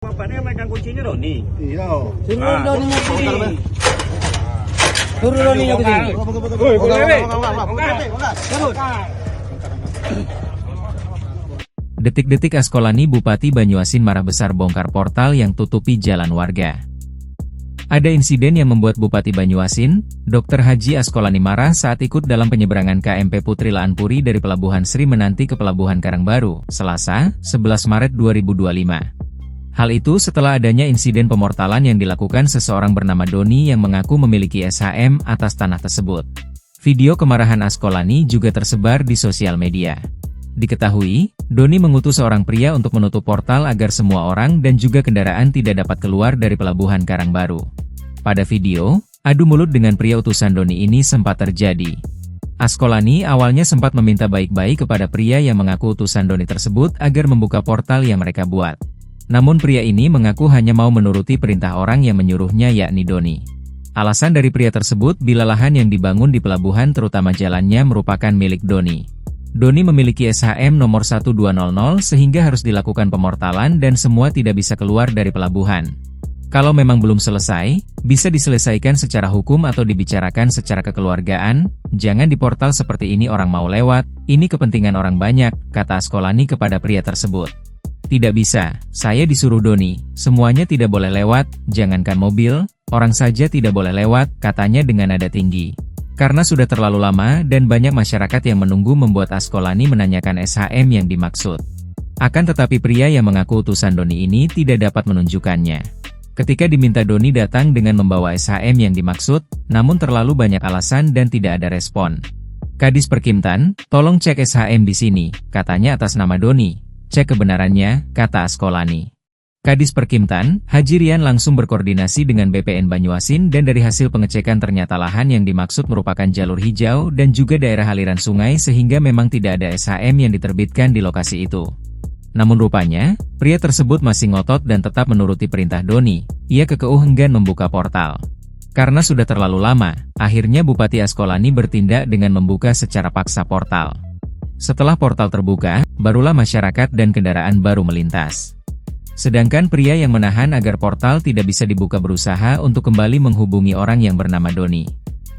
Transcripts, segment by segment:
Bapaknya megang kuncinya Doni. Iya. Suruh Doninya ke sini. Nah, Suruh Doninya ke sini. Woi, Detik-detik Askolani Bupati Banyuasin marah besar bongkar portal yang tutupi jalan warga. Ada insiden yang membuat Bupati Banyuasin, Dr. Haji Askolani marah saat ikut dalam penyeberangan KMP Putri Laanpuri dari Pelabuhan Sri Menanti ke Pelabuhan Karangbaru, Selasa, 11 Maret 2025. Hal itu setelah adanya insiden pemortalan yang dilakukan seseorang bernama Doni yang mengaku memiliki SHM atas tanah tersebut. Video kemarahan Askolani juga tersebar di sosial media. Diketahui, Doni mengutus seorang pria untuk menutup portal agar semua orang dan juga kendaraan tidak dapat keluar dari Pelabuhan Karangbaru. Pada video, adu mulut dengan pria utusan Doni ini sempat terjadi. Askolani awalnya sempat meminta baik-baik kepada pria yang mengaku utusan Doni tersebut agar membuka portal yang mereka buat. Namun pria ini mengaku hanya mau menuruti perintah orang yang menyuruhnya yakni Doni. Alasan dari pria tersebut bila lahan yang dibangun di pelabuhan terutama jalannya merupakan milik Doni. Doni memiliki SHM nomor 1200 sehingga harus dilakukan pemortalan dan semua tidak bisa keluar dari pelabuhan. Kalau memang belum selesai, bisa diselesaikan secara hukum atau dibicarakan secara kekeluargaan, jangan di portal seperti ini orang mau lewat, ini kepentingan orang banyak, kata Askolani kepada pria tersebut. Tidak bisa, saya disuruh Doni, semuanya tidak boleh lewat, jangankan mobil, orang saja tidak boleh lewat, katanya dengan nada tinggi. Karena sudah terlalu lama dan banyak masyarakat yang menunggu membuat Askolani menanyakan SHM yang dimaksud. Akan tetapi pria yang mengaku utusan Doni ini tidak dapat menunjukkannya. Ketika diminta Doni datang dengan membawa SHM yang dimaksud, namun terlalu banyak alasan dan tidak ada respon. Kadis Perkimtan, tolong cek SHM di sini, katanya atas nama Doni. Cek kebenarannya, kata Askolani. Kadis Perkimtan, Haji Rian langsung berkoordinasi dengan BPN Banyuasin dan dari hasil pengecekan ternyata lahan yang dimaksud merupakan jalur hijau dan juga daerah aliran sungai sehingga memang tidak ada SHM yang diterbitkan di lokasi itu. Namun rupanya, pria tersebut masih ngotot dan tetap menuruti perintah Doni, ia kekeh enggan membuka portal. Karena sudah terlalu lama, akhirnya Bupati Askolani bertindak dengan membuka secara paksa portal. Setelah portal terbuka, barulah masyarakat dan kendaraan baru melintas. Sedangkan pria yang menahan agar portal tidak bisa dibuka berusaha untuk kembali menghubungi orang yang bernama Doni.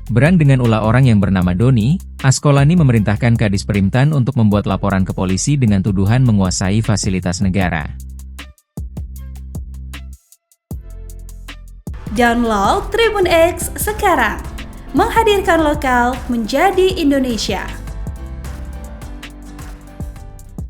Berang dengan ulah orang yang bernama Doni, Askolani memerintahkan Kadis Perimtan untuk membuat laporan ke polisi dengan tuduhan menguasai fasilitas negara. Download Tribun X sekarang, menghadirkan lokal menjadi Indonesia.